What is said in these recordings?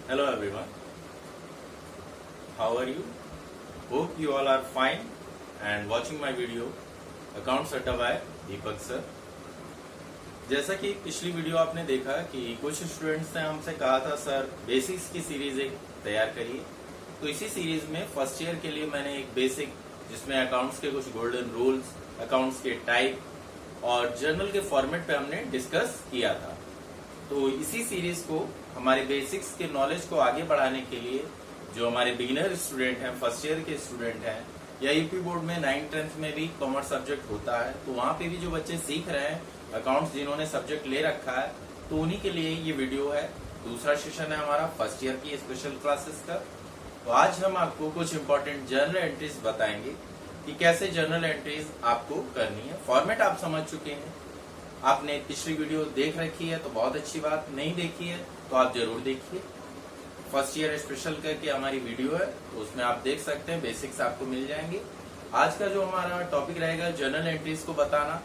Hello everyone, how are you? Hope you all are fine and watching my video Accounts Atta by Deepak sir. जैसा कि पिछली video आपने देखा कि कुछ स्टूडेंट्स ने हमसे कहा था सर बेसिक्स की सीरीज एक तैयार करिए, तो इसी सीरीज में फर्स्ट ईयर के लिए मैंने एक बेसिक जिसमें अकाउंट्स के कुछ गोल्डन रूल्स, अकाउंट्स के टाइप और जर्नल के फॉर्मेट पे हमने डिस्कस किया था। तो इसी सीरीज को हमारे बेसिक्स के नॉलेज को आगे बढ़ाने के लिए जो हमारे बिगिनर स्टूडेंट हैं, फर्स्ट ईयर के स्टूडेंट हैं, या यूपी बोर्ड में 9th-10th में भी कॉमर्स सब्जेक्ट होता है, तो वहाँ पे भी जो बच्चे सीख रहे हैं अकाउंट्स जिन्होंने सब्जेक्ट ले रखा है, तो उन्हीं के लिए ये वीडियो है। दूसरा सेशन है हमारा फर्स्ट ईयर की स्पेशल क्लासेस का। तो आज हम आपको कुछ इंपॉर्टेंट जर्नल एंट्रीज बताएंगे कि कैसे जर्नल एंट्रीज आपको करनी है। फॉर्मेट आप समझ चुके हैं, आपने पिछली वीडियो देख रखी है तो बहुत अच्छी बात, नहीं देखी है तो आप जरूर देखिए। फर्स्ट ईयर स्पेशल करके हमारी वीडियो है, तो उसमें आप देख सकते हैं, बेसिक्स आपको मिल जाएंगे। आज का जो हमारा टॉपिक रहेगा जर्नल एंट्रीज को बताना,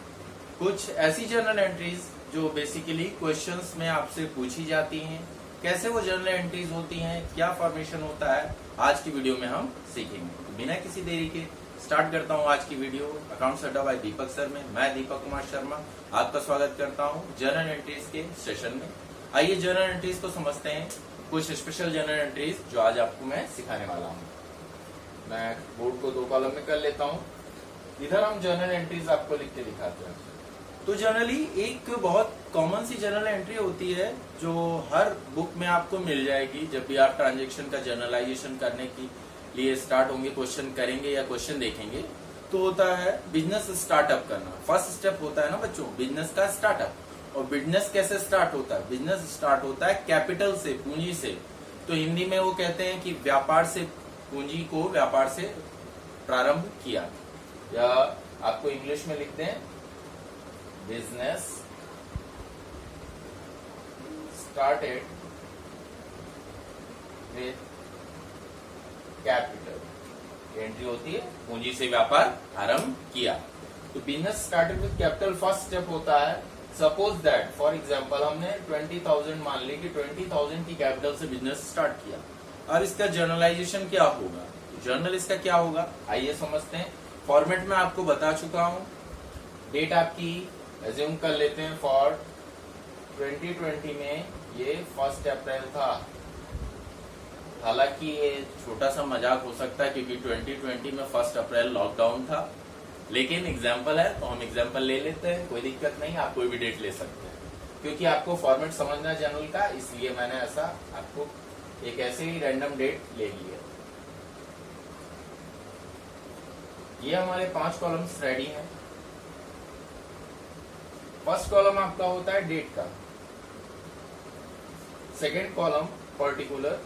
कुछ ऐसी जर्नल एंट्रीज जो बेसिकली क्वेश्चंस में आपसे पूछी जाती हैं, कैसे वो जर्नल एंट्रीज होती हैं, क्या फॉर्मेशन होता है, आज की वीडियो में हम सीखेंगे। तो बिना किसी देरी के स्टार्ट करता हूँ आज की वीडियो अकाउंट्स अड्डा बाय दीपक सर में। मैं दीपक कुमार शर्मा आपका स्वागत करता हूँ जर्नल एंट्रीज के सेशन में। आइए जर्नल एंट्रीज को समझते हैं, कुछ स्पेशल जर्नल एंट्रीज जो आज आपको मैं सिखाने वाला हूँ। मैं बोर्ड को 2 कॉलम में कर लेता हूँ। इधर हम जर्नल एंट्रीज आपको लिख के दिखाते हैं। तो जनरली एक बहुत कॉमन सी जर्नल एंट्री होती है जो हर बुक में आपको मिल जाएगी जब भी आप ट्रांजेक्शन का जर्नलाइजेशन करने की लिए स्टार्ट होंगे, क्वेश्चन करेंगे या क्वेश्चन देखेंगे, तो होता है बिजनेस स्टार्टअप करना। फर्स्ट स्टेप होता है ना बच्चों, बिजनेस का स्टार्टअप। और बिजनेस कैसे स्टार्ट होता है? बिजनेस स्टार्ट होता है कैपिटल से, पूंजी से। तो हिंदी में वो कहते हैं कि व्यापार से, पूंजी को व्यापार से प्रारंभ किया, या आपको इंग्लिश में लिख दें business started with capital. Entry होती है पूंजी से व्यापार आरंभ किया। तो business started with capital first step होता है। सपोज दैट फॉर एग्जांपल हमने 20,000 मान ली कि 20,000 की कैपिटल से बिजनेस स्टार्ट किया, और इसका जर्नलाइजेशन क्या होगा, जर्नल इसका क्या होगा, आइए समझते हैं। फॉर्मेट में आपको बता चुका हूं। डेट आपकी एज्यूम कर लेते हैं फॉर 2020 में ये 1 अप्रैल था। हालांकि ये छोटा सा मजाक हो सकता है क्योंकि 2020 में 1 अप्रैल लॉकडाउन था, लेकिन एग्जाम्पल है तो हम एग्जाम्पल ले लेते हैं, कोई दिक्कत नहीं, आप कोई भी डेट ले सकते हैं। क्योंकि आपको फॉर्मेट समझना जर्नल का, इसलिए मैंने ऐसा आपको एक ऐसे ही रैंडम डेट ले ली है। ये हमारे 5 कॉलम्स रेडी हैं। फर्स्ट कॉलम आपका होता है डेट का, second column particular,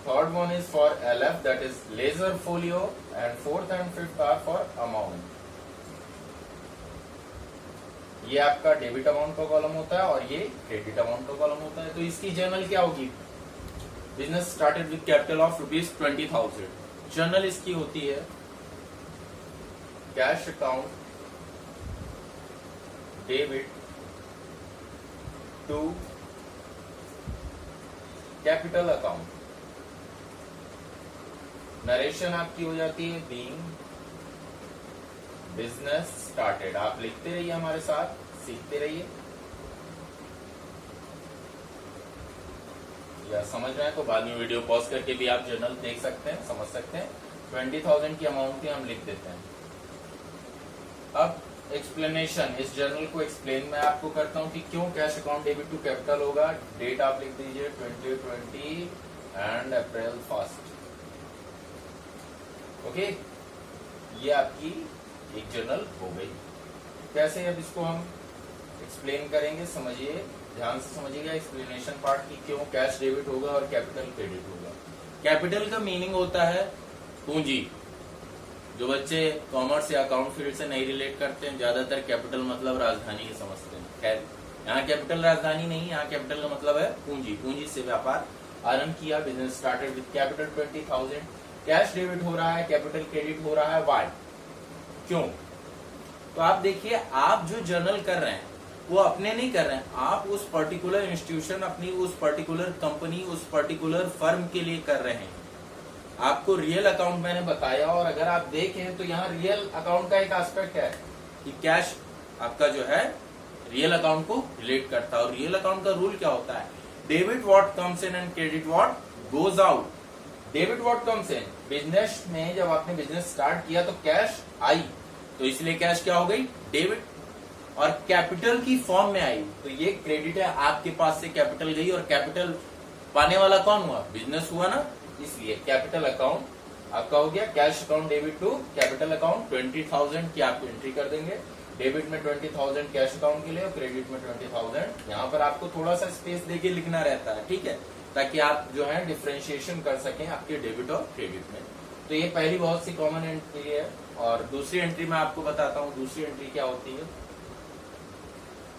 third one is for LF, that is laser folio, and 4th and 5th are for amount. ये आपका डेबिट अमाउंट का कॉलम होता है और ये क्रेडिट अमाउंट का कॉलम होता है। तो इसकी जर्नल क्या होगी? Business started with capital of ₹20,000। Journal इसकी होती है cash account debit to capital account. Narration आपकी हो जाती है बीइंग बिजनेस स्टार्टेड। आप लिखते रहिए हमारे साथ, सीखते रहिए। या समझ रहे हैं तो बाद में वीडियो पॉज करके भी आप जर्नल देख सकते हैं, समझ सकते हैं। 20,000 की अमाउंट ही हम लिख देते हैं। अब एक्सप्लेनेशन, इस जर्नल को एक्सप्लेन मैं आपको करता हूं कि क्यों cash account debit to capital होगा। डेट आप लिख दीजिए 2020 एंड अप्रैल 1। ओके, ये आपकी एक जर्नल हो गई। कैसे अब इसको हम एक्सप्लेन करेंगे, समझिए, ध्यान से समझिएगा एक्सप्लेनेशन पार्ट की क्यों कैश डेबिट होगा और कैपिटल क्रेडिट होगा। कैपिटल का मीनिंग होता है पूंजी। जो बच्चे कॉमर्स या अकाउंट फील्ड से नहीं रिलेट करते हैं, ज्यादातर कैपिटल मतलब राजधानी ही समझते हैं। खैर, यहाँ कैपिटल राजधानी नहीं, यहाँ कैपिटल का मतलब है पूंजी। पूंजी से व्यापार आरंभ किया, business started with capital 20,000। Cash debit हो रहा है, कैपिटल क्रेडिट हो रहा है, वाई, क्यों? तो आप देखिए, आप जो जर्नल कर रहे हैं वो अपने नहीं कर रहे हैं, आप उस पर्टिकुलर इंस्टीट्यूशन, अपनी उस पर्टिकुलर कंपनी, उस पर्टिकुलर फर्म के लिए कर रहे हैं। आपको रियल अकाउंट मैंने बताया, और अगर आप देखें तो यहाँ रियल अकाउंट का एक एस्पेक्ट है कि कैश आपका जो है रियल अकाउंट को रिलेट करता है। और रियल अकाउंट का रूल क्या होता है? Debit what comes in and credit what goes out. Debit what comes in, business में जब आपने बिजनेस स्टार्ट किया तो कैश आई, तो इसलिए कैश क्या हो गई? डेबिट। और कैपिटल की फॉर्म में आई तो ये क्रेडिट है, आपके पास से कैपिटल गई, और कैपिटल पाने वाला कौन हुआ? बिजनेस हुआ ना, इसलिए कैपिटल अकाउंट आपका हो गया। Cash account debit to capital account. 20,000 की आप एंट्री कर देंगे, डेबिट में 20,000 कैश अकाउंट के लिए और क्रेडिट में 20,000। यहाँ पर आपको थोड़ा सा स्पेस देके लिखना रहता है, ठीक है, ताकि आप जो है डिफ्रेंशिएशन कर सकें आपके डेबिट और क्रेडिट में। तो ये पहली बहुत सी कॉमन एंट्री है। और दूसरी एंट्री मैं आपको बताता हूँ, दूसरी एंट्री क्या होती है।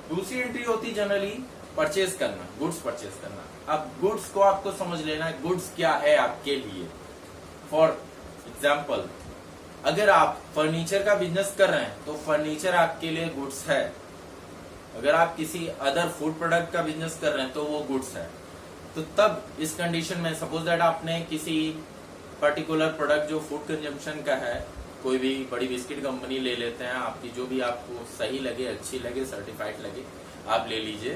दूसरी एंट्री होती है जनरली परचेज करना, गुड्स परचेज करना। अब गुड्स को आपको समझ लेना है, गुड्स क्या है आपके लिए। फॉर एग्जाम्पल, अगर आप फर्नीचर का बिजनेस कर रहे हैं तो फर्नीचर आपके लिए गुड्स है। अगर आप किसी अदर फूड प्रोडक्ट का बिजनेस कर रहे हैं तो वो गुड्स है। तो तब इस कंडीशन में सपोज दैट आपने किसी पर्टिकुलर प्रोडक्ट जो फूड कंजम्पशन का है, कोई भी बड़ी बिस्किट कंपनी ले लेते हैं, आपकी जो भी आपको सही लगे, अच्छी लगे, सर्टिफाइड लगे, आप ले लीजिए।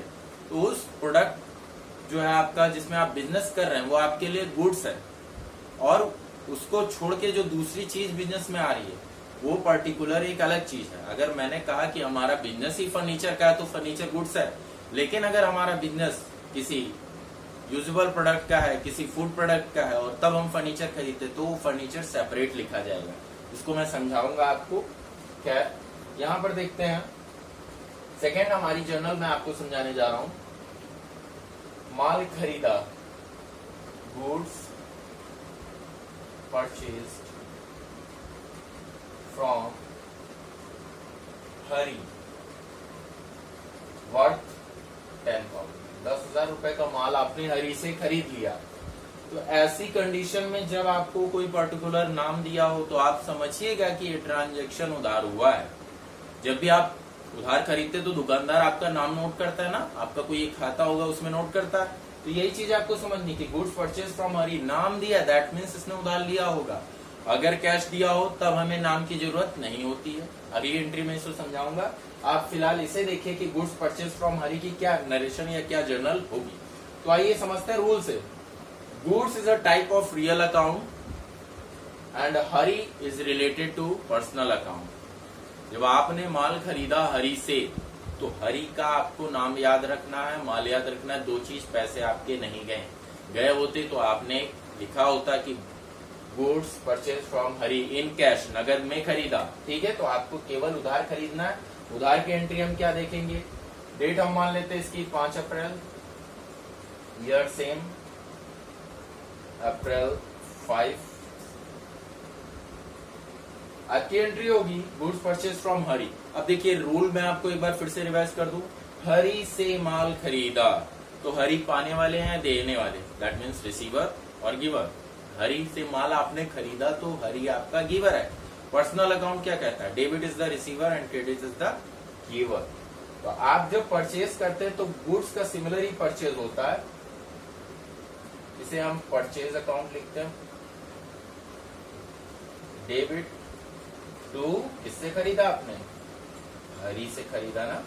तो उस प्रोडक्ट जो है आपका, जिसमें आप बिजनेस कर रहे हैं, वो आपके लिए गुड्स है। और उसको छोड़ के जो दूसरी चीज बिजनेस में आ रही है वो पर्टिकुलर एक अलग चीज है। अगर मैंने कहा कि हमारा बिजनेस ही फर्नीचर का है तो फर्नीचर गुड्स है, लेकिन अगर हमारा बिजनेस किसी यूजेबल प्रोडक्ट का है, किसी फूड प्रोडक्ट का है, और तब हम फर्नीचर खरीदते तो वो फर्नीचर सेपरेट लिखा जाएगा। इसको मैं समझाऊंगा आपको। खैर, यहाँ पर देखते हैं सेकेंड हमारी जर्नल में आपको समझाने जा रहा हूं। माल खरीदा, goods purchased from Hari worth 10,000। 10,000 रुपए का माल आपने हरी से खरीद लिया। तो ऐसी कंडीशन में जब आपको कोई पर्टिकुलर नाम दिया हो तो आप समझिएगा कि ये ट्रांजैक्शन उधार हुआ है। जब भी आप उधार खरीदते तो दुकानदार आपका नाम नोट करता है ना, आपका कोई एक खाता होगा उसमें नोट करता है। तो यही चीज आपको समझनी कि गुड्स परचेज फ्रॉम हरी, नाम दिया दैट मीन्स इसने उधार लिया होगा। अगर कैश दिया हो तब हमें नाम की जरूरत नहीं होती है। अगली एंट्री में इसको समझाऊंगा। आप फिलहाल इसे देखिए कि गुड्स परचेज फ्रॉम हरी की क्या नरेशन या क्या जर्नल होगी। तो आइए समझते हैं रूल से। Goods is a type of real account and Hari is related to personal account। जब आपने माल खरीदा हरी से तो हरी का आपको नाम याद रखना है, माल याद रखना है। दो चीज, पैसे आपके नहीं गए होते तो आपने लिखा होता कि goods purchase from Hari in cash, नगद में खरीदा, ठीक है। तो आपको केवल उधार खरीदना है। उधार की एंट्री हम क्या देखेंगे? डेट हम मान लेते हैं इसकी 5 अप्रैल, ईयर सेम अप्रैल 5। आपकी एंट्री होगी गुड्स परचेज फ्रॉम हरी। अब देखिए रूल मैं आपको एक बार फिर से रिवाइज कर दूं। हरी से माल खरीदा तो हरी पाने वाले हैं, देने वाले, दैट मीन्स रिसीवर और गिवर। हरी से माल आपने खरीदा तो हरी आपका गिवर है। पर्सनल अकाउंट क्या कहता है? Debit is the receiver and credit is the giver. तो आप जब परचेज करते हैं तो गुड्स का सिमिलर ही परचेज होता है, इसे हम परचेज अकाउंट लिखते हैं। डेबिट टू, किससे खरीदा आपने? हरी से खरीदा ना।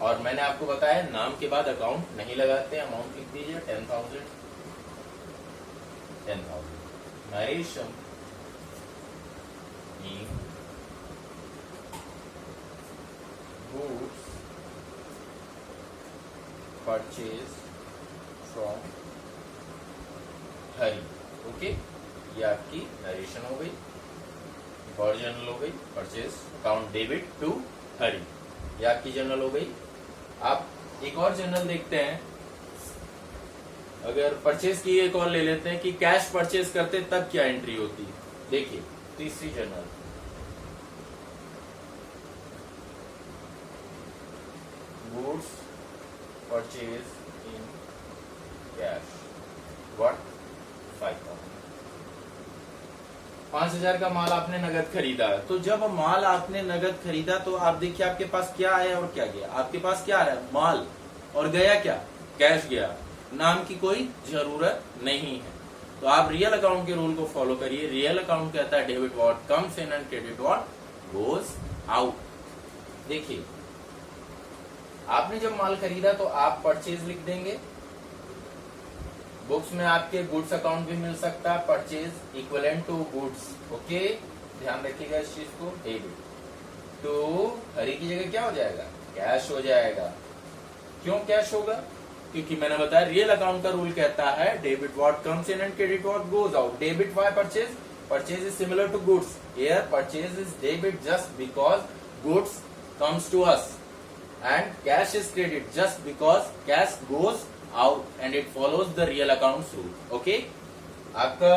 और मैंने आपको बताया नाम के बाद अकाउंट नहीं लगाते, अमाउंट लिख दीजिए 10,000। 10,000 narration goods purchase from Hari. Okay, ये आपकी नरेशन हो गई, और जर्नल हो गई परचेज अकाउंट डेबिट टू हरी, ये आपकी जर्नल हो गई। आप एक और जर्नल देखते हैं। अगर परचेज की एक और ले लेते हैं कि कैश परचेज करते तब क्या एंट्री होती है। देखिए तीसरी journal, goods purchase in cash worth 5,000। 5,000 का माल आपने नगद खरीदा। तो जब माल आपने नगद खरीदा तो आप देखिए आपके पास क्या आया और क्या गया। आपके पास क्या आ रहा है, माल, और गया क्या, कैश गया। नाम की कोई जरूरत नहीं है। तो आप रियल अकाउंट के रूल को फॉलो करिए। रियल अकाउंट कहता है debit what comes in and credit what goes out. देखिए आपने जब माल खरीदा तो आप परचेज लिख देंगे। बुक्स में आपके गुड्स अकाउंट भी मिल सकता है, purchase equivalent to goods. Okay, ध्यान रखिएगा इस चीज को। डेबिट तो हरी की जगह क्या हो जाएगा, कैश हो जाएगा। क्यों कैश होगा, क्योंकि मैंने बताया रियल अकाउंट का रूल कहता है debit what comes in and credit what goes out. Debit why purchase, purchase is similar to goods. Here purchase is debit just because goods comes to us and cash is credit just because cash goes out and it follows the real accounts rule. Okay, आपका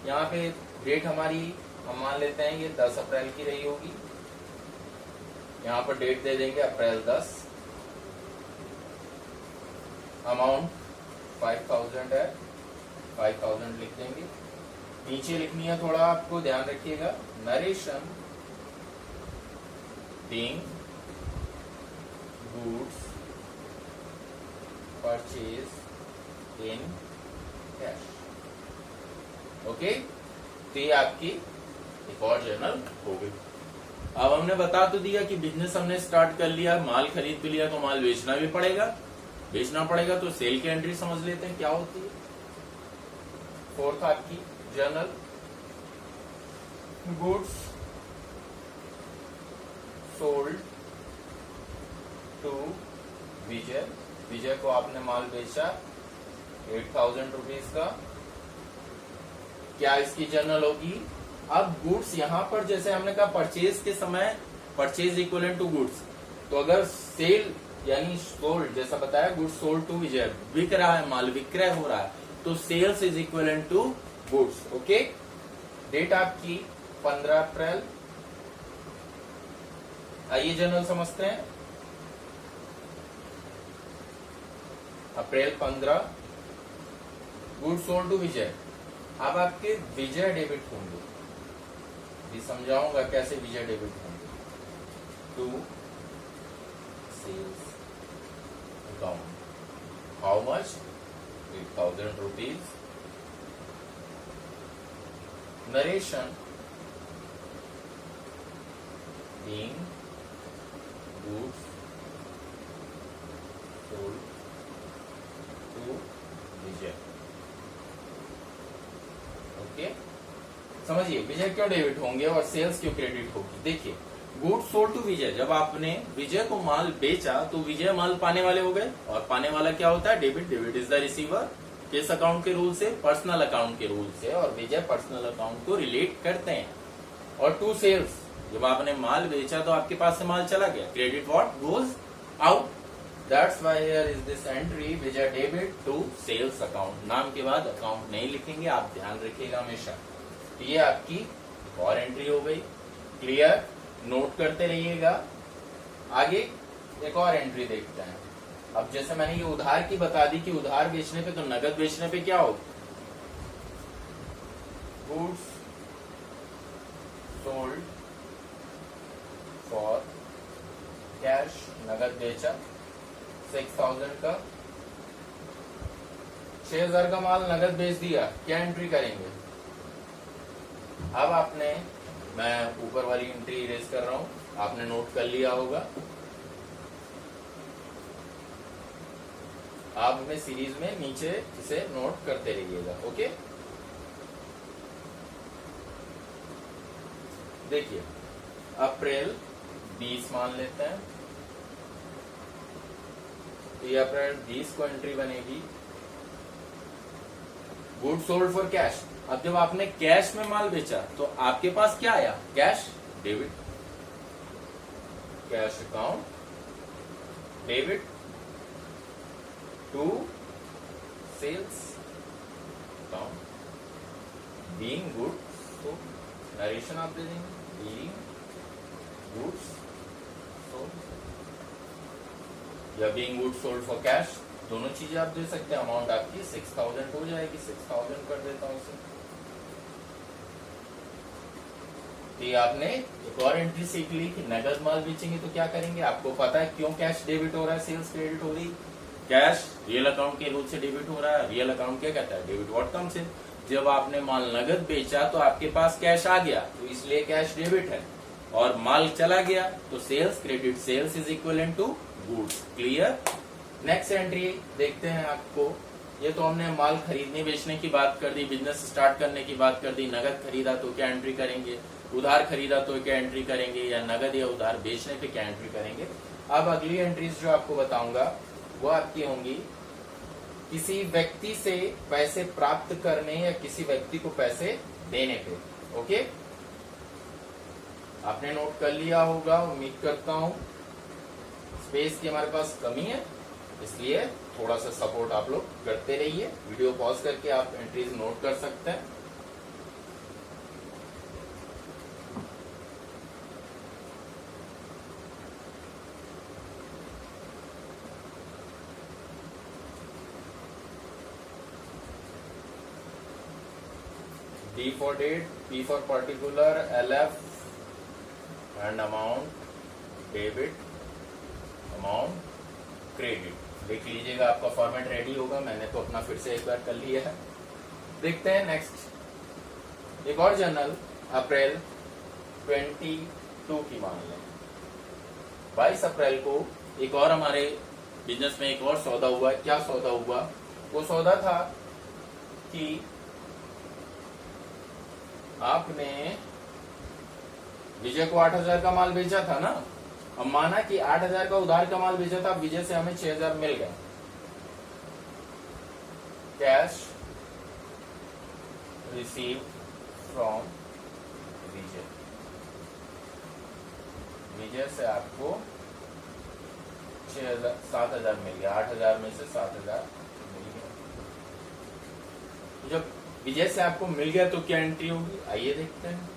यहाँ पे date हमारी हम मान लेते हैं ये 10 अप्रैल की रही होगी। यहाँ पर डेट दे देंगे अप्रैल 10। अमाउंट 5,000 है, 5,000 लिख देंगे। नीचे लिखनी है थोड़ा आपको ध्यान रखिएगा, narration being goods purchased in cash। Okay, तो ये आपकी एक और जर्नल हो गई। अब हमने बता तो दिया कि बिजनेस हमने स्टार्ट कर लिया, माल खरीद भी लिया तो माल बेचना भी पड़ेगा। बेचना पड़ेगा तो सेल की एंट्री समझ लेते हैं क्या होती है। फोर्थ आपकी जर्नल, गुड्स सोल्ड टू विजय। विजय को आपने माल बेचा 8,000 रुपीज का। क्या इसकी जर्नल होगी। अब गुड्स यहाँ पर जैसे हमने कहा परचेज के समय परचेज इक्विवेलेंट टू गुड्स, तो अगर सेल यानी सोल्ड जैसा बताया गुड्स सोल्ड टू विजय, बिक रहा है माल, विक्रय हो रहा है, तो sales is equivalent to goods. Okay, date आपकी 15 अप्रैल। आइए जर्नल समझते हैं। April 15 good sold to Vijay. अब आपके विजय डेबिट होंगे, भी समझाऊंगा कैसे विजय डेबिट होंगे। To sales account how much 8,000 rupees. Narration being goods sold to Vijay. Okay, समझिए विजय क्यों डेबिट होंगे और सेल्स क्यों क्रेडिट होगी। देखिए गुड्स सोल्ड टू विजय, जब आपने विजय को माल बेचा तो विजय माल पाने वाले हो गए, और पाने वाला क्या होता है, debit. Debit is the receiver, किस अकाउंट के रूल से, पर्सनल अकाउंट के रूल से, और विजय पर्सनल अकाउंट को रिलेट करते हैं। और टू सेल्स, जब आपने माल बेचा तो आपके पास से माल चला गया, credit what goes out. That's why here is this entry Vijay debit to sales account. नाम के बाद अकाउंट नहीं लिखेंगे, आप ध्यान रखिएगा हमेशा। ये आपकी और एंट्री हो गई। क्लियर, नोट करते रहिएगा। आगे एक और एंट्री देखते हैं। अब जैसे मैंने ये उधार की बता दी कि उधार बेचने पे, तो नगद बेचने पे क्या होगा, गुड्स सोल्ड फॉर कैश, नगद बेचा 6,000 का। 6,000 का माल नगद बेच दिया, क्या एंट्री करेंगे। अब आपने, मैं ऊपर वाली एंट्री इरेज कर रहा हूं, आपने नोट कर लिया होगा। आप अपने सीरीज में नीचे इसे नोट करते रहिएगा। ओके, देखिए अप्रैल 20 मान लेते हैं, ये अप्रैल 20 को एंट्री बनेगी। Good sold for cash. अब जब आपने कैश में माल बेचा तो आपके पास क्या आया, cash, debit. Cash account debit to sales account being good, तो नरेशन आप दे देंगे बीइंग गुड्स सोल्ड या being goods sold for cash, दोनों चीजें आप दे सकते हैं। अमाउंट आपकी 6,000 हो जाएगी, 6,000 कर देता हूं इसे। कि आपने एक और एंट्री सीख ली कि नगद माल बेचेंगे तो क्या करेंगे। आपको पता है क्यों कैश डेबिट हो रहा है, सेल्स क्रेडिट हो रही। कैश रियल अकाउंट के रूप से डेबिट हो रहा है। रियल अकाउंट क्या कहता है, डेबिट व्हाट कम्स इन। जब आपने माल नगद बेचा तो आपके पास कैश आ गया, तो इसलिए कैश डेबिट है। और माल चला गया तो sales credit, sales is equivalent to goods. Clear. Next entry देखते हैं आपको। ये तो हमने माल खरीदने बेचने की बात कर दी, बिजनेस स्टार्ट करने की बात कर दी। नगद खरीदा तो क्या एंट्री करेंगे, उधार खरीदा तो क्या एंट्री करेंगे, या नगद या उधार बेचने पे क्या एंट्री करेंगे। अब अगली एंट्रीज जो आपको बताऊंगा वो आपकी होंगी किसी व्यक्ति से पैसे प्राप्त करने या किसी व्यक्ति को पैसे देने पे। ओके, आपने नोट कर लिया होगा उम्मीद करता हूं। स्पेस की हमारे पास कमी है, इसलिए थोड़ा सा सपोर्ट आप लोग करते रहिए। वीडियो पॉज करके आप एंट्रीज नोट कर सकते हैं। D for date, P for particular, LF and amount, debit, amount, credit। देख लीजिएगा, आपका फॉर्मेट रेडी होगा। मैंने तो अपना फिर से एक बार कर लिया है। देखते हैं नेक्स्ट। एक और जर्नल अप्रैल 22 की मान लें। 22 अप्रैल को एक और हमारे बिजनेस में एक और सौदा हुआ। क्या सौदा हुआ? वो सौदा था कि आपने विजय को 8,000 का माल बेचा था ना। अब माना कि 8,000 का उधार का माल बेचा था, विजय से हमें 6,000 मिल गया। कैश रिसीव फ्रॉम विजय। विजय से आपको 7,000 मिल गया। 8,000 में से 7,000 मिल गया। जब विजय से आपको मिल गया तो क्या एंट्री होगी, आइए देखते हैं।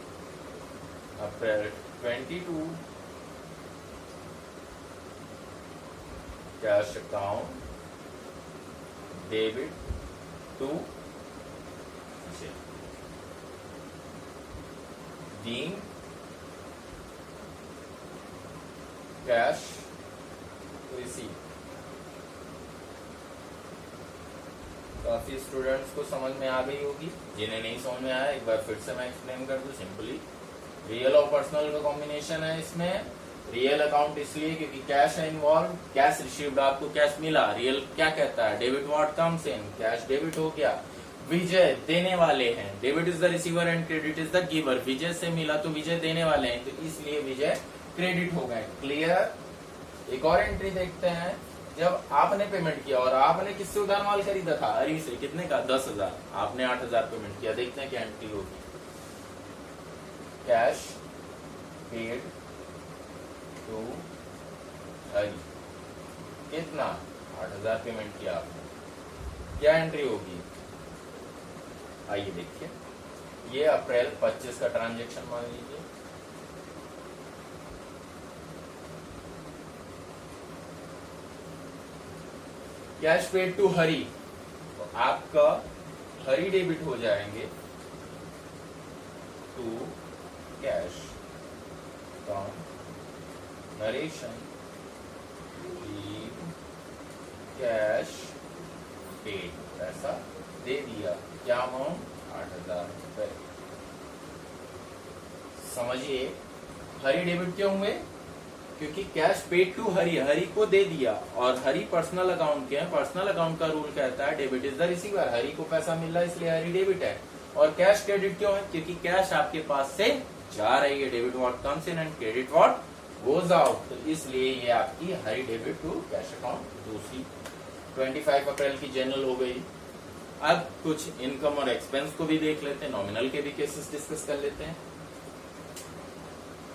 April 22 cash account debit to Vijay, डीइंग कैश रिसीव। काफी स्टूडेंट्स को समझ में आ गई होगी। जिन्हें नहीं समझ में आया एक बार फिर से मैं एक्सप्लेन कर दूं। सिंपली रियल और पर्सनल का कॉम्बिनेशन है इसमें। रियल अकाउंट इसलिए क्योंकि कैश है इन्वॉल्व। कैश रिसीव्ड, आपको कैश मिला। रियल क्या कहता है, debit what comes in, cash debit हो गया। विजय देने वाले हैं, debit is the receiver and credit is the giver. Vijay से मिला तो विजय देने वाले हैं, तो इसलिए विजय क्रेडिट हो गए। क्लियर। एक और एंट्री देखते हैं। जब आपने पेमेंट किया और आपने किससे उधार माल खरीदा था, हरी से। कितने का, 10,000। आपने 8,000 पेमेंट किया। देखते हैं क्या एंट्री होगी। कैश पेड टू हरी। कितना, 8,000 पेमेंट किया आपने। क्या एंट्री होगी, आइए देखिए। ये अप्रैल 25 का ट्रांजैक्शन मान लीजिए। कैश पेड टू हरी, तो आपका हरी डेबिट हो जाएंगे to cash from narration cash paid. पैसा दे दिया। क्या अमाउंट, 8,000 रुपए। समझिए हरी डेबिट क्यों हुए, क्योंकि कैश पेड टू हरी, हरी को दे दिया। और हरी पर्सनल अकाउंट के हैं। पर्सनल अकाउंट का रूल कहता है डेबिट इज द रिसीवर। हरी को पैसा मिल रहा है इसलिए हरी डेबिट है। और कैश क्रेडिट क्यों है, क्योंकि कैश आपके पास से जा रही है। Debit what comes in and credit what goes out, तो इसलिए ये आपकी हरी डेबिट टू कैश अकाउंट दूसरी 25 अप्रैल की जनरल हो गई। अब कुछ इनकम और एक्सपेंस को भी देख लेते हैं। नॉमिनल के भी केसेस डिस्कस कर लेते हैं।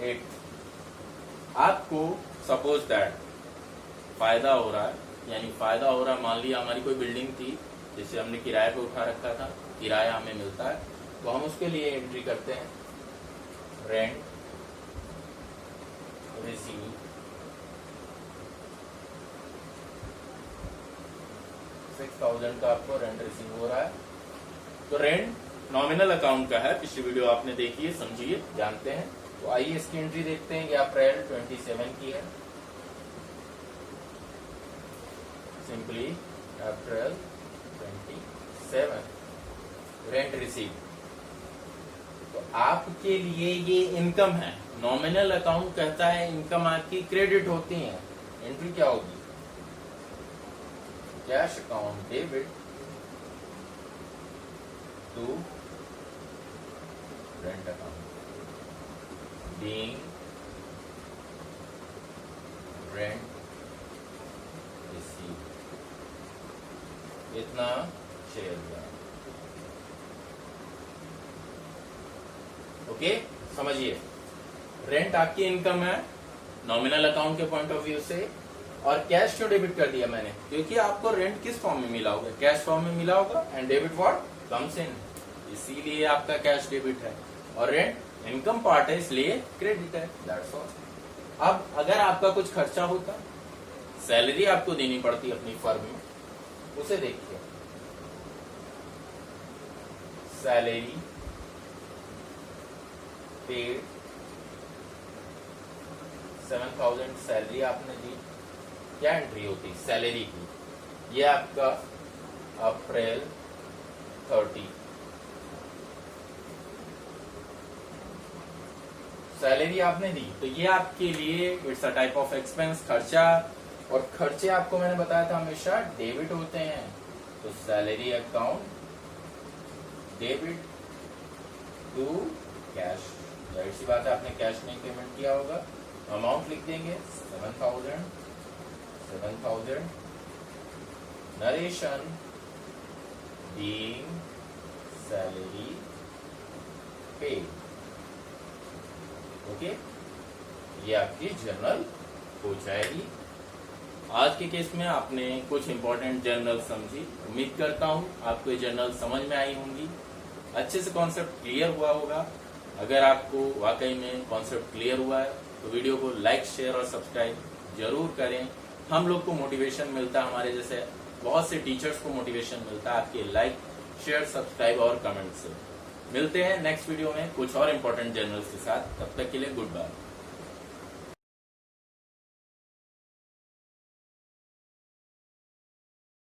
8 आपको सपोज दैट फायदा हो रहा है, यानी फायदा हो रहा है। मान लिया हमारी कोई बिल्डिंग थी जिसे हमने किराए पे उठा रखा था, किराया हमें मिलता है, तो हम उसके लिए एंट्री करते हैं रेंट रिसीव 6,000 का आपको रेंट रिसीव हो रहा है। तो रेंट नॉमिनल अकाउंट का है। पिछली वीडियो आपने देखी है, समझिए, जानते हैं। तो आइए इसकी एंट्री देखते हैं कि अप्रैल 27 की है। सिंपली अप्रैल 27 रेंट रिसीव। तो आपके लिए ये इनकम है। नॉमिनल अकाउंट कहता है इनकम आपकी क्रेडिट होती है। एंट्री क्या होगी? Cash account debit to rent account being rent receive. इतना 6,000। ओके, समझिए, रेंट आपकी इनकम है नॉमिनल अकाउंट के पॉइंट ऑफ व्यू से। और कैश क्यों डेबिट कर दिया मैंने? क्योंकि आपको रेंट किस फॉर्म में मिला होगा? कैश फॉर्म में मिला होगा। एंड डेबिट व्हाट कम्स इन, इसीलिए आपका कैश डेबिट है। और रेंट इनकम पार्ट है, इसलिए क्रेडिट है। That's all. अब अगर आपका कुछ खर्चा होता, सैलरी आपको देनी पड़ती अपनी फर्म में, उसे देखिए। सैलरी पेड 7,000 सैलरी आपने दी। क्या एंट्री होती सैलरी की? ये आपका अप्रैल 30 सैलरी आपने दी। तो ये आपके लिए it's a type of expense, खर्चा। और खर्चे आपको मैंने बताया था हमेशा डेबिट होते हैं। तो salary account debit to cash. जाहिर सी बात है आपने कैश में पेमेंट किया होगा। अमाउंट लिख देंगे 7,000 narration being salary paid. Okay, ये आपकी जर्नल हो जाएगी। आज के केस में आपने कुछ इंपॉर्टेंट जर्नल समझी। उम्मीद करता हूं आपको ये जर्नल समझ में आई होंगी, अच्छे से कॉन्सेप्ट क्लियर हुआ होगा। अगर आपको वाकई में कॉन्सेप्ट क्लियर हुआ है तो वीडियो को लाइक, शेयर और सब्सक्राइब जरूर करें। हम लोग को मोटिवेशन मिलता है, हमारे जैसे बहुत से टीचर्स को मोटिवेशन मिलता है आपके लाइक, शेयर, सब्सक्राइब और कमेंट से। मिलते हैं नेक्स्ट वीडियो में कुछ और इंपॉर्टेंट जर्नल्स के साथ। तब तक के लिए गुड बाय।